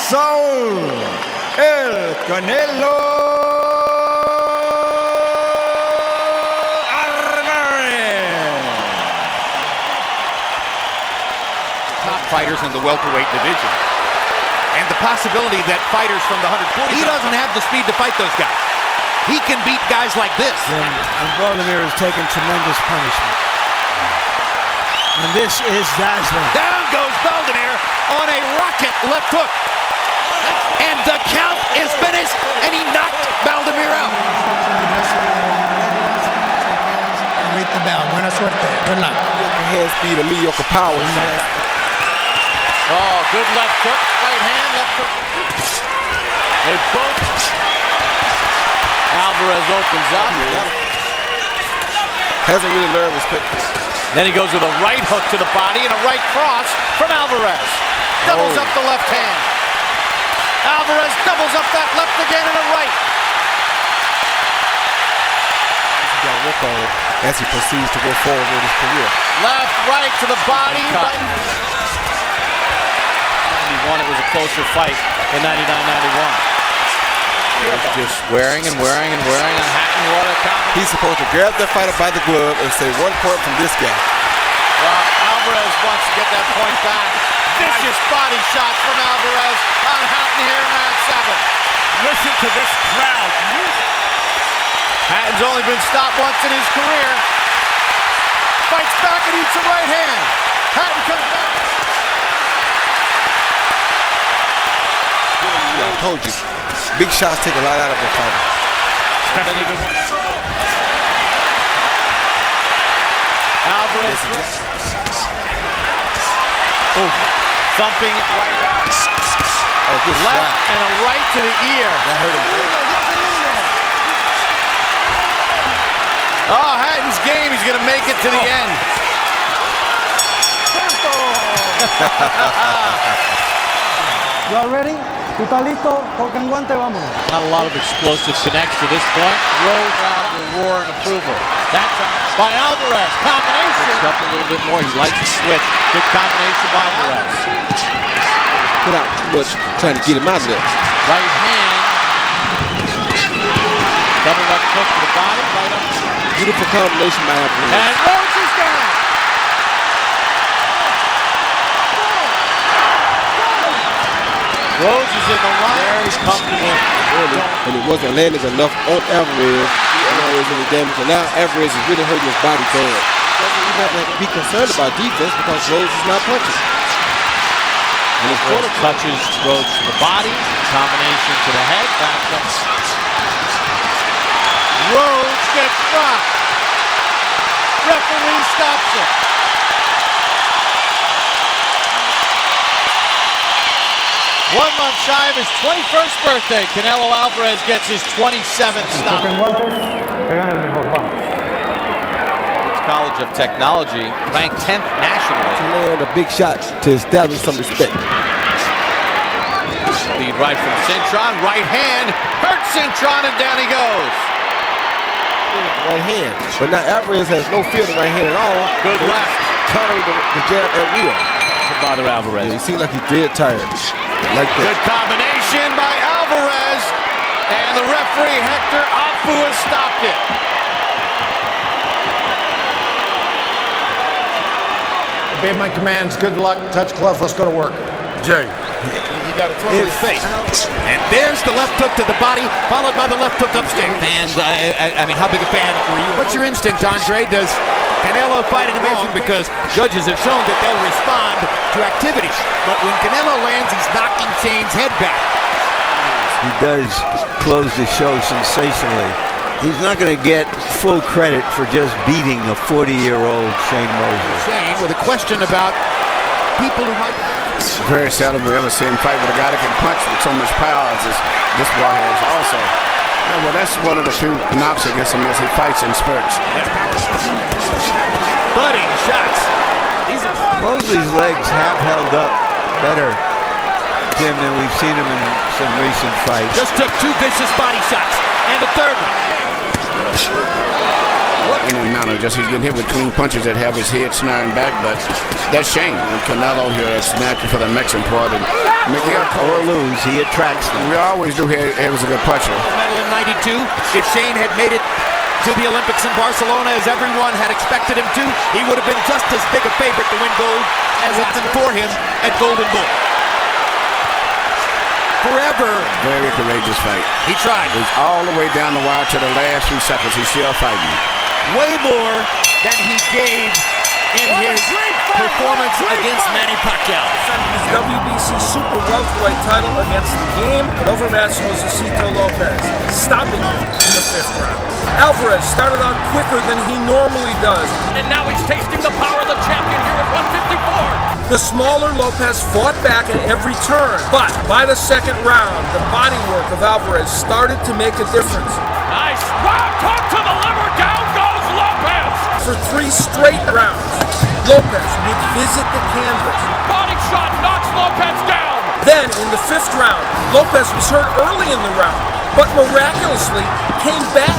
Saúl El Canelo Alvarez. Top fighters in the welterweight division. And the possibility that fighters from the 140... He doesn't have the speed to fight those guys. He can beat guys like this. And Vladimir is taking tremendous punishment. And this is dazzling. Down goes Vladimir on a rocket left hook. And the count is finished, and he knocked Vladimir out. Read the bell. Buena suerte. Good luck. Hand speed and mediocre power. Oh, good left hook. Right hand, left hook. They both. Alvarez opens up. Hasn't really learned respect. Then he goes with a right hook to the body and a right cross from Alvarez. Doubles up the left hand. Alvarez doubles up that left again and a right. He's got to work on it as he proceeds to go forward in his career. Left, right to the body. 91, it was a closer fight than 99-91. Just wearing and wearing and wearing on Hatton. What a count. He's supposed to grab that fighter by the glove and say 1 point from this guy. Well, Alvarez wants to get that point back. Vicious body shot from Alvarez on Hatton here in round 7. Listen to this crowd. Hatton's only been stopped once in his career. Fights back and eats a right hand. Hatton comes back. I told you, big shots take a lot out of a fighter. Alvarez. Oh, thumping right. Oh, good Left shot. and a right to the ear. That hurt him. Oh, Hatton's game. He's going to make it to the end. You all ready? ¿Tú estás listo? Tocan guante, vámonos. Not a lot of explosive connects to this point. Rose out will roar in approval. That's by Alvarez. Combination. Picks up a little bit more. He likes to switch. Good combination by Alvarez. Put out too much trying to get him out of there. Right hand. Double left hook to the body. Right up. Beautiful combination by Alvarez. And Rose is down. Rose is in the line. Very comfortable. Early, and it wasn't landing enough on Alvarez. Alvarez really damaged. And now Alvarez is really hurting his body bad. Doesn't even have to be concerned about defense because Rose is not punching. And his quarter touches Rose to the body. Combination to the head. Back up. Rose gets dropped. Referee stops it. One month shy of his 21st birthday, Canelo Alvarez gets his 27th stop. College of Technology, ranked 10th nationally. To land a big shot to establish some respect. Lead right from Cintron, right hand, hurts Cintron, and down he goes. Right hand. But now Alvarez has no fear of the right hand at all. Good left. Countering the jab at will. To bother Alvarez. Yeah, he seems like he's dead tired. Like that. Good combination by Alvarez. And the referee, Hector Afu, has stopped it. Obey my commands. Good luck. Touch glove. Let's go to work. Jay. He got a throw in his face. And there's the left hook to the body, followed by the left hook upstairs. And I mean, how big a fan were you? What's your instinct, Andre? Does Canelo fight an emotion? Because judges have shown that they'll respond to activity. But when Canelo lands, he's knocking Shane's head back. He does close the show sensationally. He's not going to get full credit for just beating a 40-year-old Shane Mosley. Shane with a question about people who might... Very seldom we ever see him fight with a guy that can punch with so much power as this boy has also. Yeah, well, that's one of the few knocks against him is he fights in spurts. Budding shots. Mosley's legs have held up better, Tim, than we've seen him in some recent fights. Just took 2 vicious body shots. And the third one. in a manner. Just he's getting hit with clean punches that have his head snaring back, but that's Shane. And Canelo here is natural for the Mexican part. And Miguel Or lose, he attracts them. we always do here. He was a good puncher. Medal in '92. If Shane had made it to the Olympics in Barcelona as everyone had expected him to, he would have been just as big a favorite to win gold as happened for him at Golden Bull. Forever. Very courageous fight. He tried. He's all the way down the wire to the last few seconds. He's still fighting. Way more than he gave in his performance against Manny Pacquiao. His WBC Super Welterweight title against the game Alvarez Josecito Lopez, stopping him in the 5th round. Alvarez started out quicker than he normally does, And now he's tasting the power of the champion here at 154. the smaller Lopez fought back at every turn, but by the 2nd round, the bodywork of Alvarez started to make a difference. Nice. Wow, talk to the liver. Down goes Lopez. For 3 straight rounds, Lopez would visit the canvas. Body shot knocks Lopez down. Then, in the 5th round, Lopez was hurt early in the round, but miraculously came back.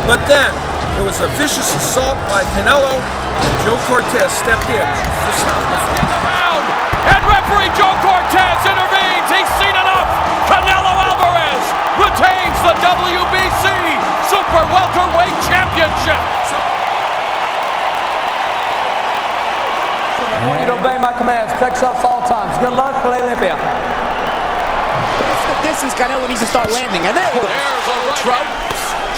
But then, there was a vicious assault by Canelo, and Joe Cortez stepped in to stop the fight. Round. And referee Joe Cortez intervenes. He's seen enough. Canelo Alvarez retains the WBC Super Welterweight Championship. I want you to obey my commands. Fix up all times. Good luck, play Olympia. This is Canelo needs to start landing. And There's a Trout.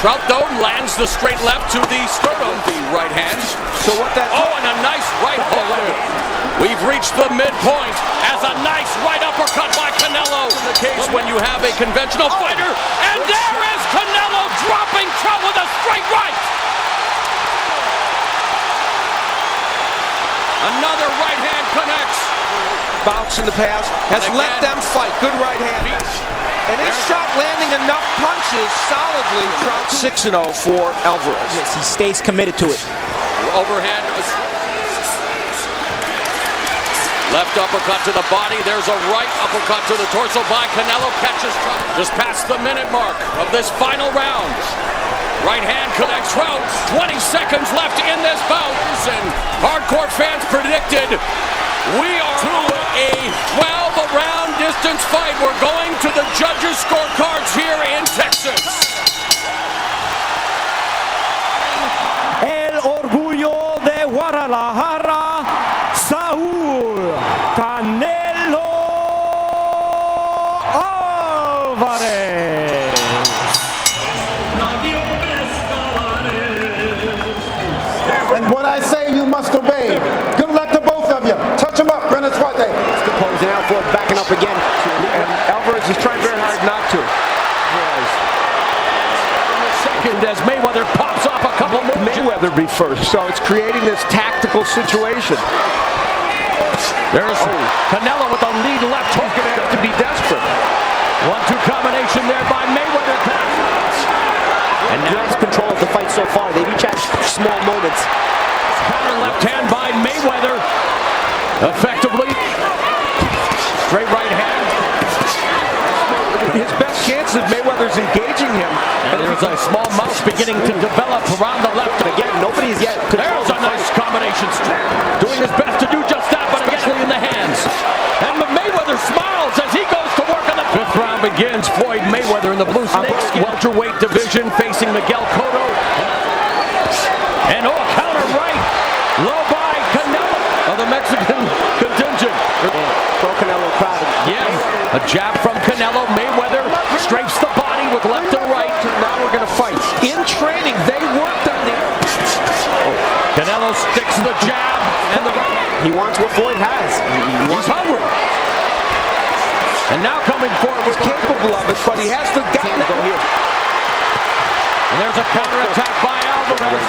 Trout, though, lands the straight left to the sternum, the right hand. So what that... Oh, and a nice right hook. We've reached the midpoint as a nice right uppercut by Canelo. In the case when you have a conventional fighter. And there is Canelo dropping Trout with a straight right. Another right hand connects. Bounce in the past has And let again, them fight. Good right hand. And his shot landing enough punches solidly. Trout 6-0 for Alvarez. yes, he stays committed to it. Overhand. Left uppercut to the body. There's a right uppercut to the torso by Canelo. Catches Trout. Just past the minute mark of this final round. Right hand connects Trout. 20 seconds left in this bout. And hardcore fans predicted we are to a 12-round distance fight. We're going to the judges' scorecards here in Texas. El orgullo de Guadalajara, Saúl Canelo Alvarez. And what I say, you must obey. Good luck to both of you. Touch him up, Brennan Suarte. Posing out for it, backing up again. And Alvarez is trying very hard not to. Second as Mayweather pops off a couple more. Mayweather be first, so it's creating this tactical situation. There's Canelo with a lead left hook and have to be desperate. 1-2 combination there by Mayweather. And now he's control of the fight so far. They've each had small moments. Counter left hand by Mayweather. Effectively. Straight right hand. His best chance is Mayweather's engaging him. And there's a small mouse beginning to develop around the left. Again, nobody has yet controlled There's a nice combination. Doing his best to do just that, but especially in the hands. And Mayweather smiles as he goes to work on the 5th round begins. Floyd Mayweather in the blue snakeskin welterweight division facing Miguel Cotto. And a counter right. Low by Canelo of the Mexican contingent. Pro Canelo crowd. Yeah, a jab from Canelo. Mayweather strafes the body with left and right. Now we're going to fight. In training, they worked on the... Canelo sticks the jab and the right. He wants what Floyd has. He's hungry. And now coming forward with capable of it, but he has to get it. And there's a counterattack by Alvarez.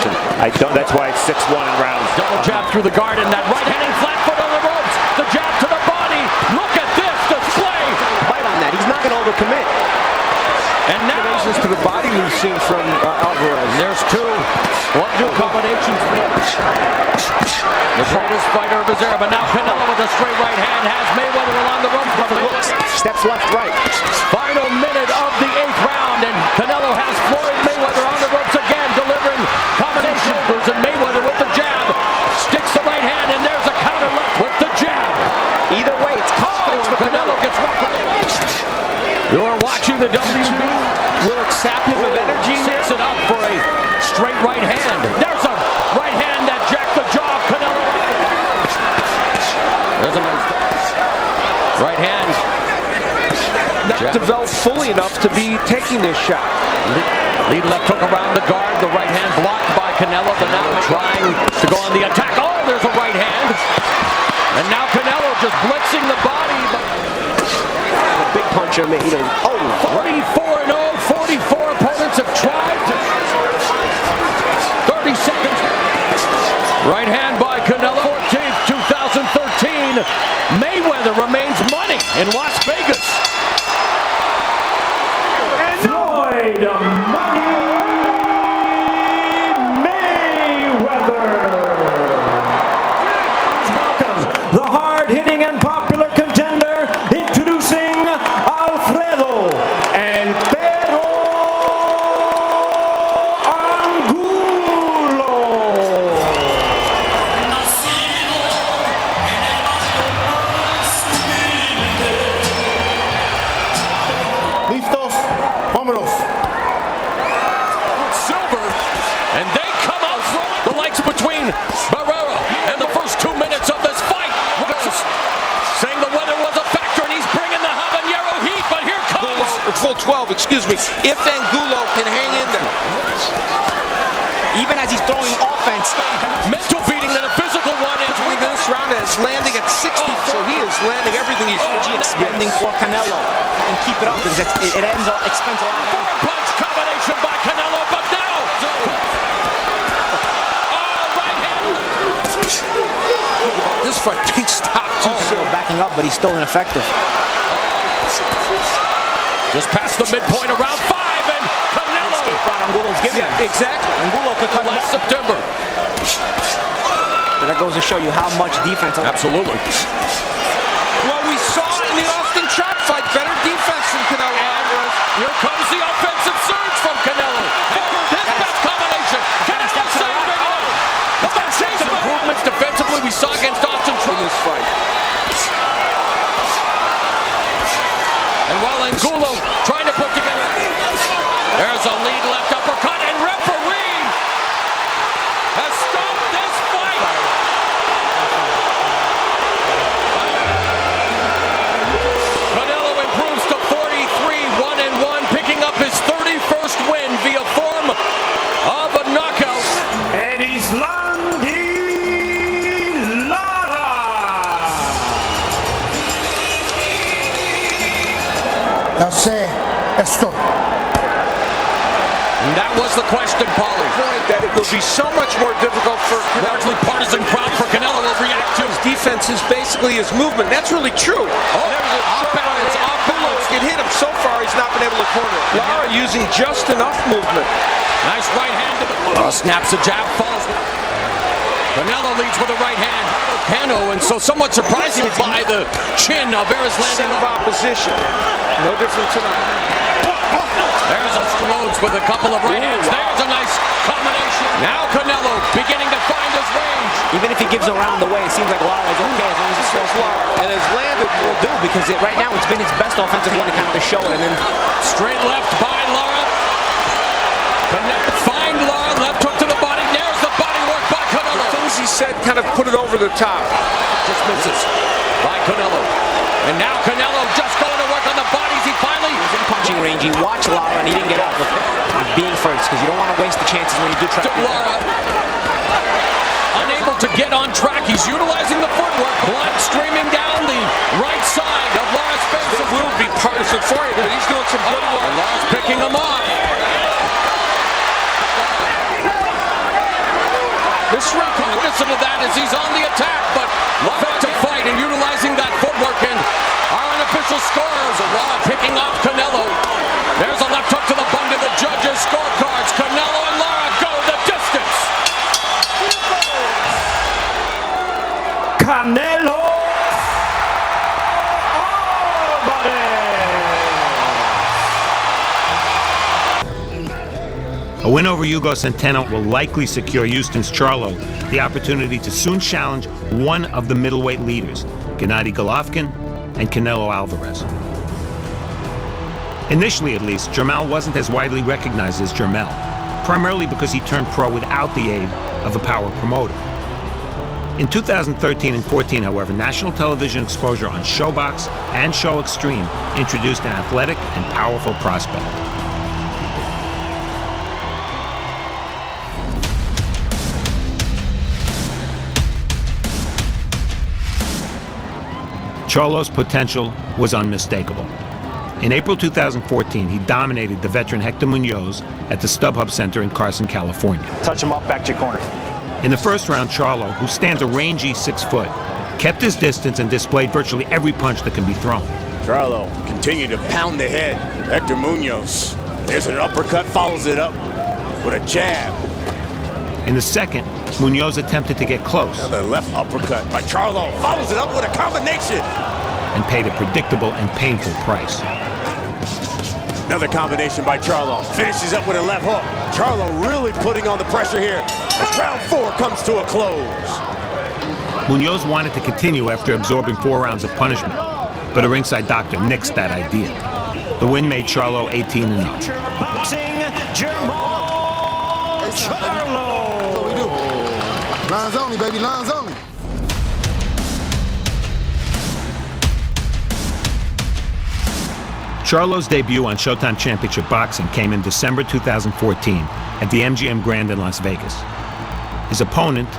That's why it's 6-1 in rounds. Double jab through the guard and that right-handing flat foot on the ropes. The jab to the body. Look at this display. Fight on that. He's not going to overcommit. And now To the body we've seen from Alvarez. there's 2. 1-2 combinations. The greatest fighter of his era, but now Canelo with a straight right hand has Mayweather along the ropes. Steps left, right. Final minute of the 8th round, and Canelo has Floyd Mayweather on the ropes again, delivering combination see the WB little sapping of energy. Sets it up for a straight right hand. There's a right hand that jacked the jaw of Canelo. There's a nice right hand. Not developed fully enough to be taking this shot. Lead left hook around the guard. The right hand blocked by Canelo, but now trying to go on the attack. Oh, there's a right hand. And now Canelo just blitzing the body. A big punch on me. 44-0, 44 opponents have tried. 30 seconds. Right hand by Canelo. 14th, 2013. Mayweather remains money in Las Vegas. Floyd Money Mayweather. Welcome, the hard-hitting and popular contender, introducing Alfredo and Pedro Angulo. Listos, vámonos. Silver, and they come out throwing the lights between Barrera and the first 2 minutes of this fight. Saying the weather was a factor, and he's bringing the habanero heat, but here comes... Full 12, excuse me. If Angulo can hang in there. Even as he's throwing offense. Mental beating and a physical one. This round is landing at 60, so he is landing everything he's expending for Canelo. And keep it up because it ends up expends a lot. Punch combination by Canelo, but now... right hand. This fight can't stop. Still backing up, but he's still ineffective. Just past the midpoint of round 5, and Canelo... Angulo's giving him. Exactly. Angulo could cut last September. But that goes to show you how much defense... Absolutely. Well, we saw in the Austin Chop fight better defense from Canelo Alvarez. Here comes the offensive surge from Canelo. His best combination. Canelo saved it all. Some improvements defensively we saw against Austin Chop. In this fight. And while Angulo trying to put together... There's a lead left uppercut, and referee has stopped this fight. Canelo improves to 43-1-1, picking up his 31st win via form of a knockout. And he's Lara. Now say esto. And that was the question, Paulie. That it will be so much more difficult for Largely partisan crowd for Canelo will react to. his defense is basically his movement. That's really true. Offense, Offense can hit him. So far, he's not been able to corner it. Lara using just enough movement. Nice right hand to the snaps a jab, falls. Canelo leads with a right hand. Cano, and so somewhat surprising by the chin of Alvarez landing Of opposition. No different tonight. There's a Rhodes with a couple of right hands. There's a nice combination. Now Canelo beginning to find his range. Even if he gives around the way, it seems like Lara is okay as long as he throws Lara. And has landed Will do because right now it's been his best offensive one to kind of show it. And then Straight left by Lara. Find Lara, left hook to the body. There's the body work by Canelo. things he said kind of put it over the top. Just misses by Canelo. And now Canelo just going to work on the bodies. He finally was in punching range. He watched Lara and he didn't get out with being first because you don't want to waste the chances when you do try to do Lara. Unable to get on track. He's utilizing the footwork. Blood streaming down the right side of Lara's face. It will be partisan for you, but he's doing some good work. And Lara's picking him off. This ring cognizant of that as he's on the attack, but Lara to fight and utilizing that footwork. And our unofficial scores, Lara picking off Canelo. There's a left hook to the bung to the judges' scorecards. Canelo and Lara go the distance. Canelo A win over Hugo Centeno will likely secure Houston's Charlo the opportunity to soon challenge one of the middleweight leaders, Gennady Golovkin and Canelo Alvarez. Initially, at least, Jermall wasn't as widely recognized as Jermell, primarily because he turned pro without the aid of a power promoter. In 2013 and 14, however, national television exposure on ShowBox and Show Extreme introduced an athletic and powerful prospect. Charlo's potential was unmistakable. In April 2014, he dominated the veteran Hector Munoz at the StubHub Center in Carson, California. Touch him up, back to your corner. In the first round, Charlo, who stands a rangy 6 foot, kept his distance and displayed virtually every punch that can be thrown. Charlo continued to pound the head. Hector Munoz, there's an uppercut, follows it up with a jab. In the second, Munoz attempted to get close. Another left uppercut by Charlo, follows it up with a combination. And paid a predictable and painful price. Another combination by Charlo, finishes up with a left hook. Charlo really putting on the pressure here as round 4 comes to a close. Munoz wanted to continue after absorbing 4 rounds of punishment, but a ringside doctor nixed that idea. The win made Charlo 18-0. Boxing, Jermall Charlo. That's what we do. Lines only, baby, lines only. Charlo's debut on Showtime Championship Boxing came in December 2014 at the MGM Grand in Las Vegas. His opponent,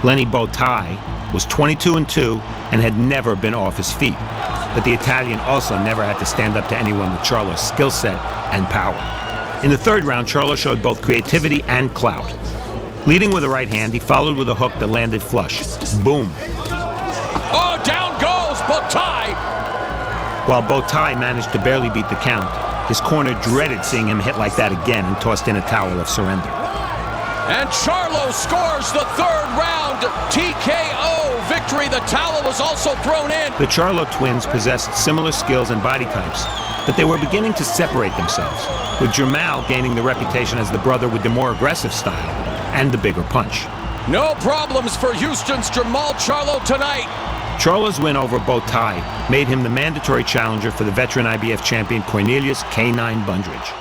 Lenny Bowtie, was 22-2 and had never been off his feet. But the Italian also never had to stand up to anyone with Charlo's skill set and power. In the third round, Charlo showed both creativity and clout. Leading with a right hand, he followed with a hook that landed flush. Boom. Oh, down goes Bowtie. While Bowtie managed to barely beat the count, his corner dreaded seeing him hit like that again and tossed in a towel of surrender. And Charlo scores the third round TKO victory. The towel was also thrown in. The Charlo twins possessed similar skills and body types, but they were beginning to separate themselves, with Jermall gaining the reputation as the brother with the more aggressive style and the bigger punch. No problems for Houston's Jermall Charlo tonight. Charlo's win over Bowtie made him the mandatory challenger for the veteran IBF champion Cornelius K9 Bundridge.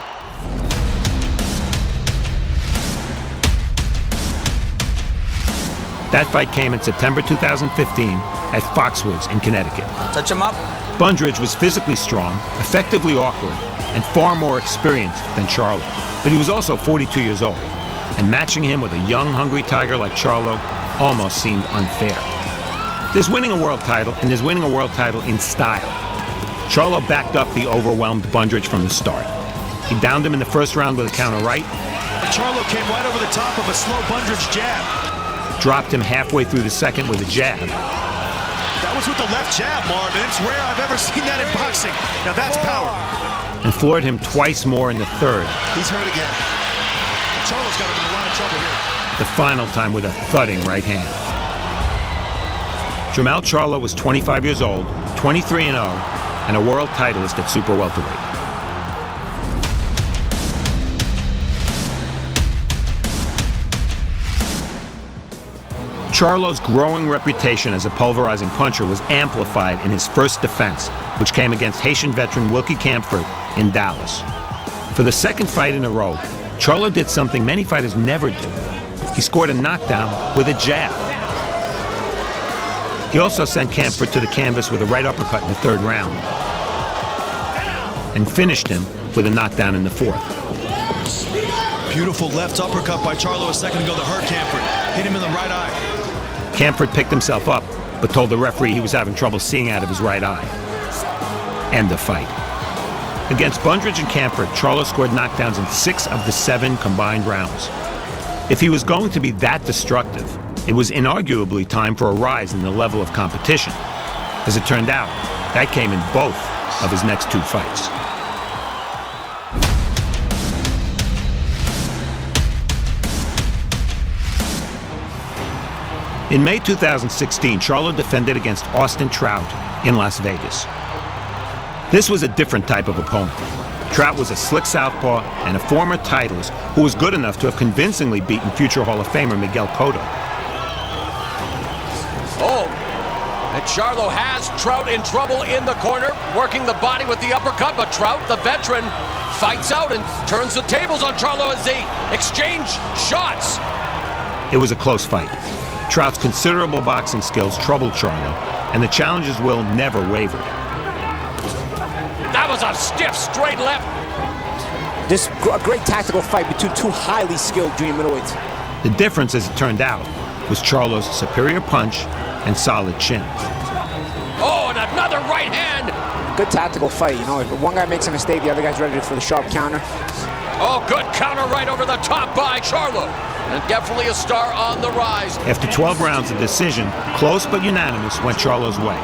That fight came in September 2015 at Foxwoods in Connecticut. Touch him up. Bundridge was physically strong, effectively awkward, and far more experienced than Charlo. But he was also 42 years old, and matching him with a young, hungry tiger like Charlo almost seemed unfair. There's winning a world title, and there's winning a world title in style. Charlo backed up the overwhelmed Bundridge from the start. He downed him in the first round with a counter right. Charlo came right over the top of a slow Bundridge jab. Dropped him halfway through the second with a jab. That was with the left jab, Marvin. It's rare I've ever seen that in boxing. Now that's power. And floored him twice more in the third. He's hurt again. Charlo's got him in a lot of trouble here. The final time with a thudding right hand. Jermall Charlo was 25 years old, 23-0, and a world titleist at super welterweight. Charlo's growing reputation as a pulverizing puncher was amplified in his first defense, which came against Haitian veteran Wilkie Camphord in Dallas. For the second fight in a row, Charlo did something many fighters never do. He scored a knockdown with a jab. He also sent Camphord to the canvas with a right uppercut in the third round and finished him with a knockdown in the fourth. Beautiful left uppercut by Charlo a second ago that hurt Camphord. Hit him in the right eye. Camphord picked himself up, but told the referee he was having trouble seeing out of his right eye. End of fight. Against Bundridge and Camphord, Charlo scored knockdowns in 6 of the 7 combined rounds. If he was going to be that destructive, it was inarguably time for a rise in the level of competition. As it turned out, that came in both of his next 2 fights. In May 2016, Charlo defended against Austin Trout in Las Vegas. This was a different type of opponent. Trout was a slick southpaw and a former titleist who was good enough to have convincingly beaten future Hall of Famer Miguel Cotto. Oh, and Charlo has Trout in trouble in the corner, working the body with the uppercut, but Trout, the veteran, fights out and turns the tables on Charlo as they exchange shots. It was a close fight. Trout's considerable boxing skills troubled Charlo, and the challenger's will never wavered. That was a stiff straight left. Just a great tactical fight between two highly skilled junior middleweights. The difference, as it turned out, was Charlo's superior punch and solid chin. Oh, and another right hand. Good tactical fight, you know. If one guy makes a mistake, the other guy's ready for the sharp counter. Oh, good counter right over the top by Charlo. And definitely a star on the rise. After 12 rounds, a decision, close but unanimous, went Charlo's way.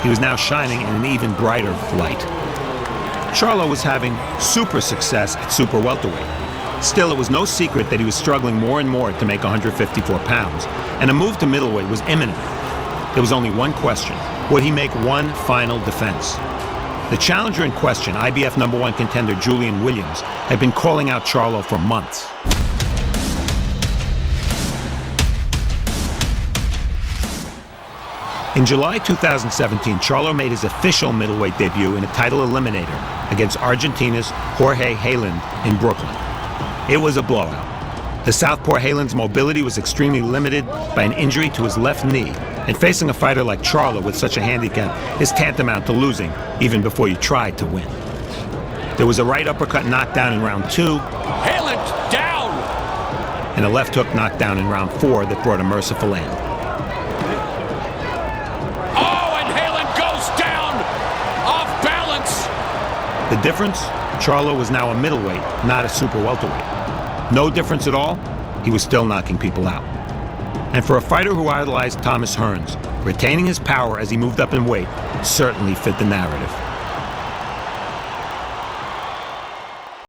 He was now shining in an even brighter light. Charlo was having super success at super welterweight. Still, it was no secret that he was struggling more and more to make 154 pounds, and a move to middleweight was imminent. There was only one question: would he make one final defense? The challenger in question, IBF #1 contender Julian Williams, had been calling out Charlo for months. In July 2017, Charlo made his official middleweight debut in a title eliminator against Argentina's Jorge Hayland in Brooklyn. It was a blowout. The southpaw Hayland's mobility was extremely limited by an injury to his left knee, and facing a fighter like Charlo with such a handicap is tantamount to losing even before you tried to win. There was a right uppercut knockdown in round 2. Hayland down! And a left hook knockdown in round 4 that brought a merciful end. The difference? Charlo was now a middleweight, not a super welterweight. No difference at all, he was still knocking people out. And for a fighter who idolized Thomas Hearns, retaining his power as he moved up in weight certainly fit the narrative.